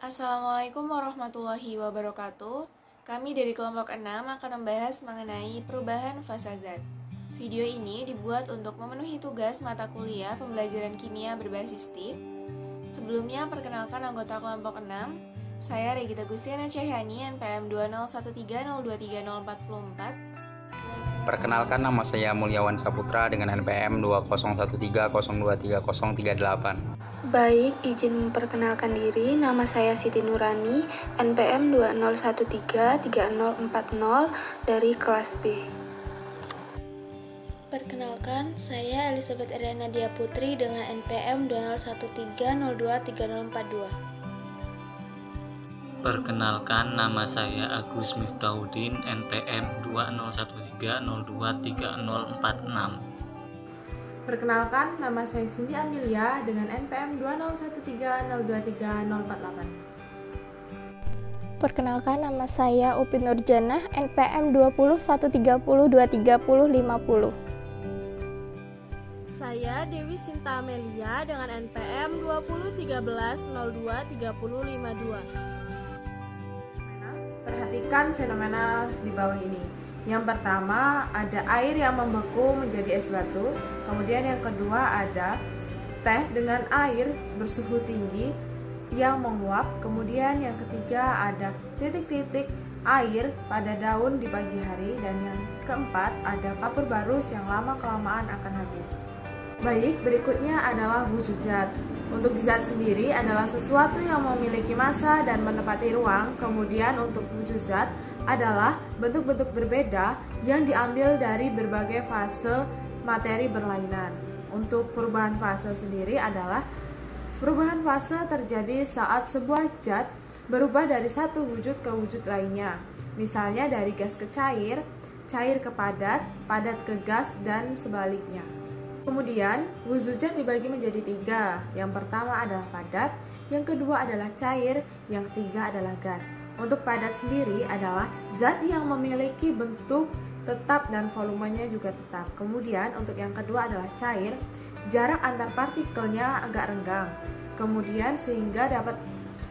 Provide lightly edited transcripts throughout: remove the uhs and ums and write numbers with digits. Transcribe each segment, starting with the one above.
Assalamualaikum warahmatullahi wabarakatuh. Kami dari kelompok 6 akan membahas mengenai perubahan fasa zat. Video ini dibuat untuk memenuhi tugas mata kuliah pembelajaran kimia berbasis TIK. Sebelumnya, perkenalkan anggota kelompok 6. Saya Regita Gustiana Cahyani, NPM 20130230444. Perkenalkan, nama saya Mulyawan Saputra dengan NPM 2013023038. Baik, izin memperkenalkan diri. Nama saya Siti Nurani, NPM 20133040 dari kelas B. Perkenalkan, saya Elizabeth Eriana Dia Putri dengan NPM 2013023042. Perkenalkan, nama saya Agus Miftahudin, NPM 2013023046. Perkenalkan, nama saya Cindy Amelia dengan NPM 2013023048. Perkenalkan, nama saya Upin Nurjanah, NPM 20130235050. Saya Dewi Sinta Amelia dengan NPM 2013023052. Perhatikan fenomena di bawah ini. Yang pertama, ada air yang membeku menjadi es batu. Kemudian yang kedua ada teh dengan air bersuhu tinggi yang menguap. Kemudian yang ketiga ada titik-titik air pada daun di pagi hari. Dan yang keempat ada kapur barus yang lama-kelamaan akan habis. Baik, berikutnya adalah wujud zat. Untuk zat sendiri adalah sesuatu yang memiliki massa dan menempati ruang. Kemudian untuk wujud zat adalah bentuk-bentuk berbeda yang diambil dari berbagai fase materi berlainan. Untuk perubahan fase sendiri adalah perubahan fase terjadi saat sebuah zat berubah dari satu wujud ke wujud lainnya. Misalnya dari gas ke cair, cair ke padat, padat ke gas, dan sebaliknya. Kemudian, wujud zat dibagi menjadi 3. Yang pertama adalah padat, yang kedua adalah cair, yang ketiga adalah gas. Untuk padat sendiri adalah zat yang memiliki bentuk tetap dan volumenya juga tetap. Kemudian, untuk yang kedua adalah cair, jarak antar partikelnya agak renggang. Kemudian, sehingga dapat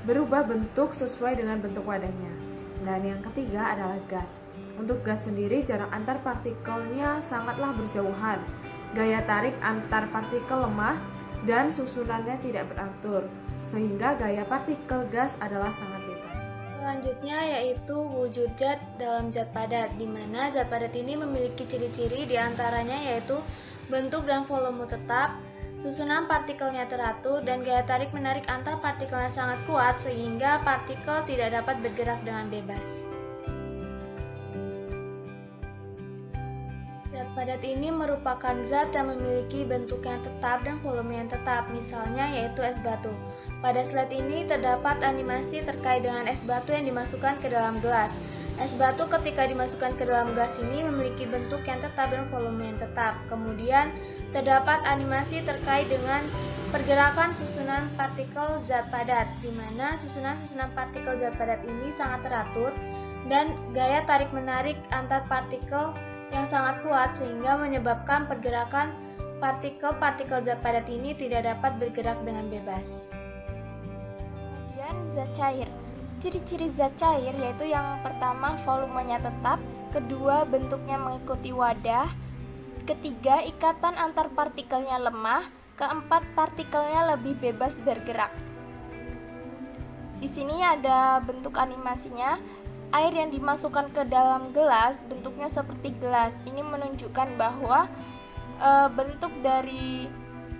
berubah bentuk sesuai dengan bentuk wadahnya. Dan yang ketiga adalah gas. Untuk gas sendiri, jarak antar partikelnya sangatlah berjauhan. Gaya tarik antar partikel lemah dan susunannya tidak beratur, sehingga gaya partikel gas adalah sangat bebas. Selanjutnya yaitu wujud zat dalam zat padat, di mana zat padat ini memiliki ciri-ciri diantaranya yaitu bentuk dan volume tetap, susunan partikelnya teratur, dan gaya tarik-menarik antar partikelnya sangat kuat sehingga partikel tidak dapat bergerak dengan bebas. Zat padat ini merupakan zat yang memiliki bentuk yang tetap dan volume yang tetap, misalnya yaitu es batu. Pada slide ini terdapat animasi terkait dengan es batu yang dimasukkan ke dalam gelas. Es batu ketika dimasukkan ke dalam gelas ini memiliki bentuk yang tetap dan volume yang tetap. Kemudian terdapat animasi terkait dengan pergerakan susunan partikel zat padat, di mana susunan-susunan partikel zat padat ini sangat teratur dan gaya tarik-menarik antar partikel yang sangat kuat sehingga menyebabkan pergerakan partikel-partikel zat padat ini tidak dapat bergerak dengan bebas. Kemudian zat cair. Ciri-ciri zat cair yaitu yang pertama volumenya tetap, kedua bentuknya mengikuti wadah, ketiga ikatan antar partikelnya lemah, keempat partikelnya lebih bebas bergerak. Di sini ada bentuk animasinya. Air yang dimasukkan ke dalam gelas bentuknya seperti gelas. Ini menunjukkan bahwa bentuk dari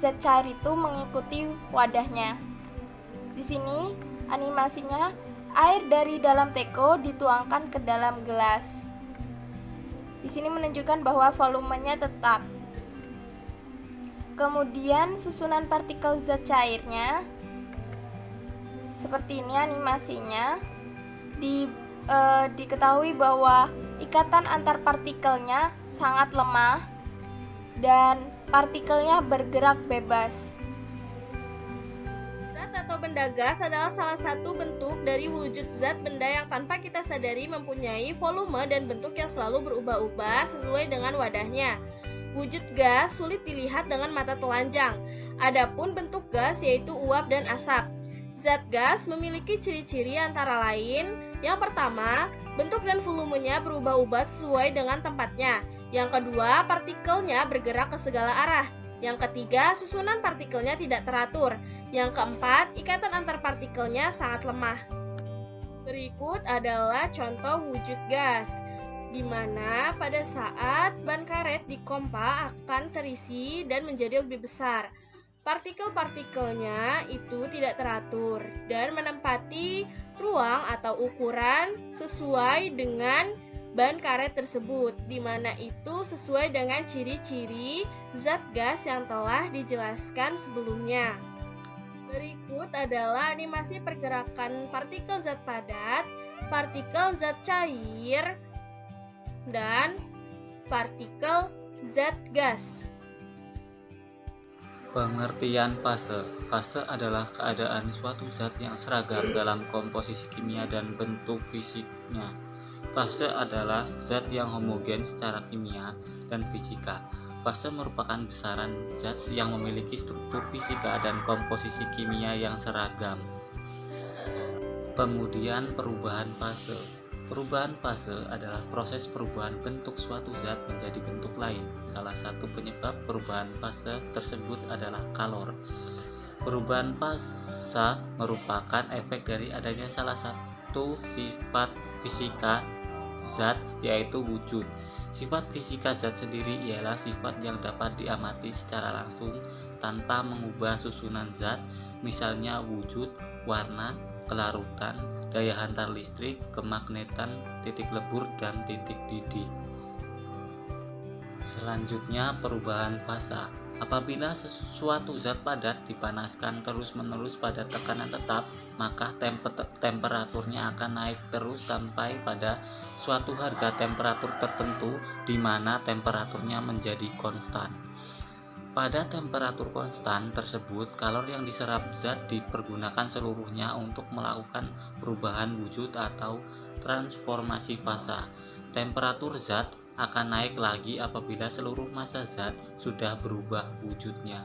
zat cair itu mengikuti wadahnya. Di sini animasinya air dari dalam teko dituangkan ke dalam gelas. Di sini menunjukkan bahwa volumenya tetap. Kemudian susunan partikel zat cairnya seperti ini animasinya. Diketahui bahwa ikatan antar partikelnya sangat lemah dan partikelnya bergerak bebas. Zat atau benda gas adalah salah satu bentuk dari wujud zat benda yang tanpa kita sadari mempunyai volume dan bentuk yang selalu berubah-ubah sesuai dengan wadahnya. Wujud gas sulit dilihat dengan mata telanjang. Adapun bentuk gas yaitu uap dan asap. Zat gas memiliki ciri-ciri antara lain. Yang pertama, bentuk dan volumenya berubah-ubah sesuai dengan tempatnya. Yang kedua, partikelnya bergerak ke segala arah. Yang ketiga, susunan partikelnya tidak teratur. Yang keempat, ikatan antar partikelnya sangat lemah. Berikut adalah contoh wujud gas, di mana pada saat ban karet dipompa akan terisi dan menjadi lebih besar. Partikel-partikelnya itu tidak teratur dan menempati ruang atau ukuran sesuai dengan ban karet tersebut, di mana itu sesuai dengan ciri-ciri zat gas yang telah dijelaskan sebelumnya. Berikut adalah animasi pergerakan partikel zat padat, partikel zat cair, dan partikel zat gas. Pengertian fase. Fase adalah keadaan suatu zat yang seragam dalam komposisi kimia dan bentuk fisiknya. Fase adalah zat yang homogen secara kimia dan fisika. Fase merupakan besaran zat yang memiliki struktur fisika dan komposisi kimia yang seragam. Kemudian perubahan fase. Perubahan fase adalah proses perubahan bentuk suatu zat menjadi bentuk lain. Salah satu penyebab perubahan fase tersebut adalah kalor. Perubahan fase merupakan efek dari adanya salah satu sifat fisika zat, yaitu wujud. Sifat fisika zat sendiri ialah sifat yang dapat diamati secara langsung tanpa mengubah susunan zat, misalnya wujud, warna, kelarutan, daya hantar listrik, kemagnetan, titik lebur, dan titik didih. Selanjutnya, perubahan fase. Apabila sesuatu zat padat dipanaskan terus-menerus pada tekanan tetap, maka temperaturnya akan naik terus sampai pada suatu harga temperatur tertentu di mana temperaturnya menjadi konstan. Pada temperatur konstan tersebut, kalor yang diserap zat dipergunakan seluruhnya untuk melakukan perubahan wujud atau transformasi fase. Temperatur zat akan naik lagi apabila seluruh massa zat sudah berubah wujudnya.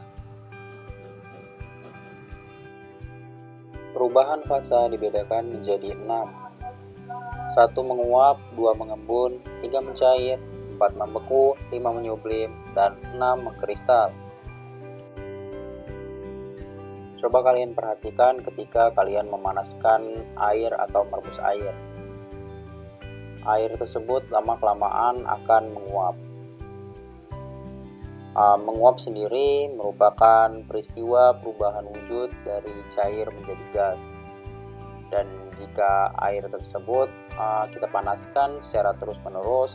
Perubahan fase dibedakan menjadi 6. 1 menguap, 2 mengembun, 3 mencair, 4 membeku, 5 menyublim, dan 6 mengkristal. Coba kalian perhatikan ketika kalian memanaskan air atau merebus air. Air tersebut lama-kelamaan akan menguap. Menguap sendiri merupakan peristiwa perubahan wujud dari cair menjadi gas. Dan jika air tersebut kita panaskan secara terus-menerus,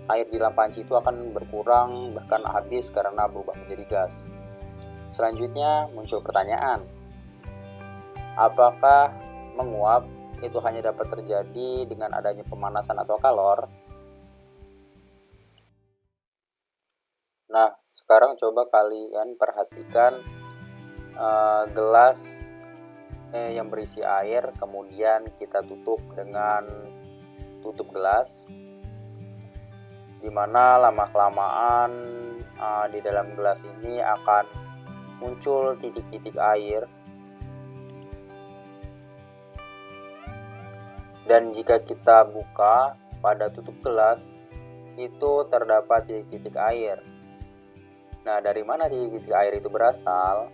air di dalam panci itu akan berkurang bahkan habis karena berubah menjadi gas. Selanjutnya muncul pertanyaan, apakah menguap itu hanya dapat terjadi dengan adanya pemanasan atau kalor? Nah, sekarang coba kalian perhatikan gelas yang berisi air, kemudian kita tutup dengan tutup gelas, di mana lama-kelamaan di dalam gelas ini akan muncul titik-titik air. Dan jika kita buka pada tutup gelas, itu terdapat titik-titik air. Nah, dari mana titik-titik air itu berasal?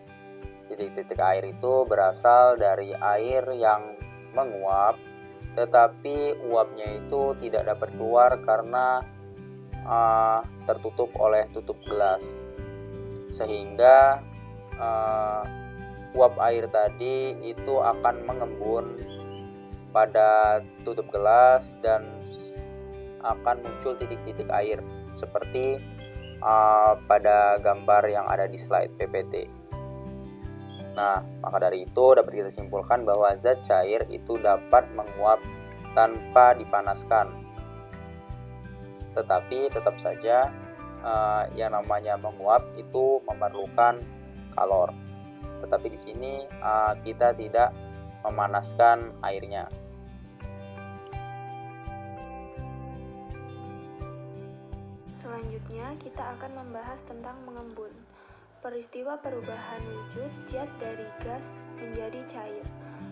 Titik-titik air itu berasal dari air yang menguap, tetapi uapnya itu tidak dapat keluar karena tertutup oleh tutup gelas. Sehingga uap air tadi itu akan mengembun pada tutup gelas dan akan muncul titik-titik air seperti pada gambar yang ada di slide PPT. Nah, maka dari itu dapat kita simpulkan bahwa zat cair itu dapat menguap tanpa dipanaskan. Tetapi tetap saja yang namanya menguap itu memerlukan kalor. Tetapi di sini kita tidak memanaskan airnya. Selanjutnya, kita akan membahas tentang mengembun. peristiwa perubahan wujud zat dari gas menjadi cair.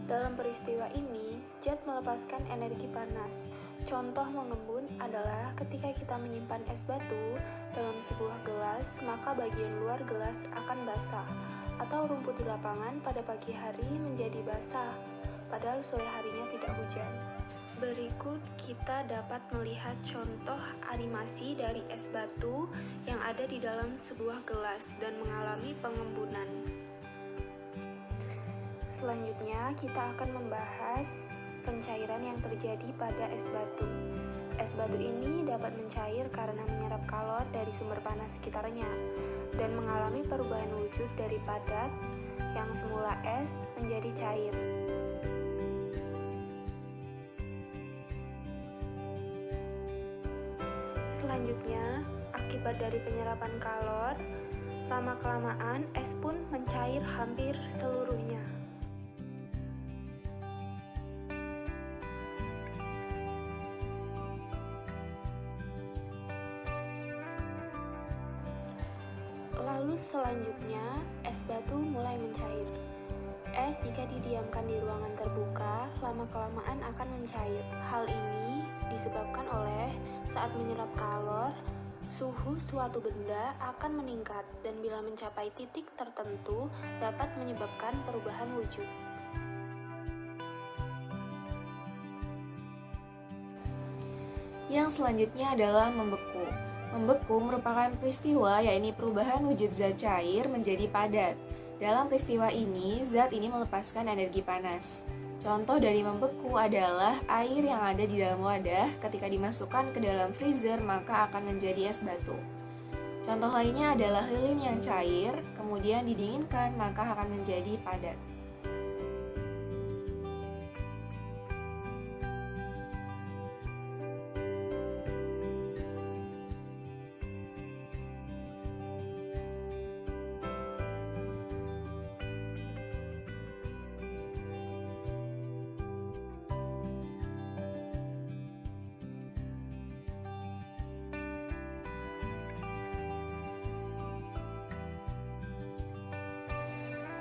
Dalam peristiwa ini, zat melepaskan energi panas. Contoh mengembun adalah ketika kita menyimpan es batu dalam sebuah gelas, maka bagian luar gelas akan basah, atau rumput di lapangan pada pagi hari menjadi basah, padahal sore harinya tidak hujan. Berikut kita dapat melihat contoh animasi dari es batu yang ada di dalam sebuah gelas dan mengalami pengembunan. Selanjutnya, kita akan membahas pencairan yang terjadi pada es batu. Es batu ini dapat mencair karena menyerap kalor dari sumber panas sekitarnya dan mengalami perubahan wujud dari padat yang semula es menjadi cair. Selanjutnya, akibat dari penyerapan kalor, lama-kelamaan es pun mencair hampir seluruhnya. Lalu selanjutnya, es batu mulai mencair. Es jika didiamkan di ruangan terbuka, lama-kelamaan akan mencair. Hal ini disebabkan oleh saat menyerap kalor, suhu suatu benda akan meningkat dan bila mencapai titik tertentu dapat menyebabkan perubahan wujud. Yang selanjutnya adalah membeku. Membeku merupakan peristiwa yakni perubahan wujud zat cair menjadi padat. Dalam peristiwa ini, zat ini melepaskan energi panas. Contoh dari membeku adalah air yang ada di dalam wadah ketika dimasukkan ke dalam freezer maka akan menjadi es batu. Contoh lainnya adalah lilin yang cair, kemudian didinginkan maka akan menjadi padat.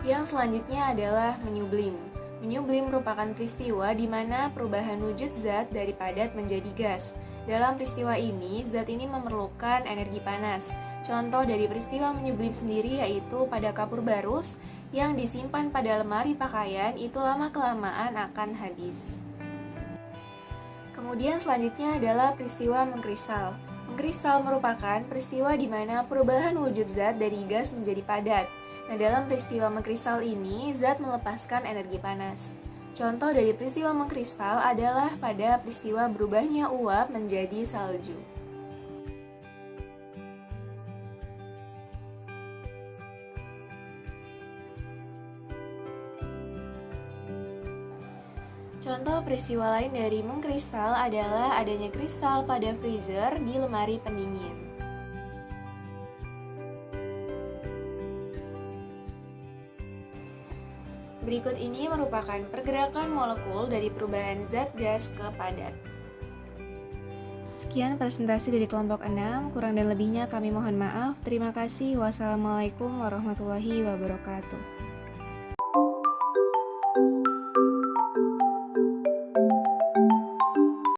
Yang selanjutnya adalah menyublim. Menyublim merupakan peristiwa di mana perubahan wujud zat dari padat menjadi gas. Dalam peristiwa ini, zat ini memerlukan energi panas. Contoh dari peristiwa menyublim sendiri yaitu pada kapur barus yang disimpan pada lemari pakaian itu lama-kelamaan akan habis. Kemudian selanjutnya adalah peristiwa mengkristal. Mengkristal merupakan peristiwa di mana perubahan wujud zat dari gas menjadi padat. Nah, dalam peristiwa mengkristal ini, zat melepaskan energi panas. Contoh dari peristiwa mengkristal adalah pada peristiwa berubahnya uap menjadi salju. Contoh peristiwa lain dari mengkristal adalah adanya kristal pada freezer di lemari pendingin. Berikut ini merupakan pergerakan molekul dari perubahan zat gas ke padat. Sekian presentasi dari kelompok 6, kurang dan lebihnya kami mohon maaf. Terima kasih. Wassalamualaikum warahmatullahi wabarakatuh.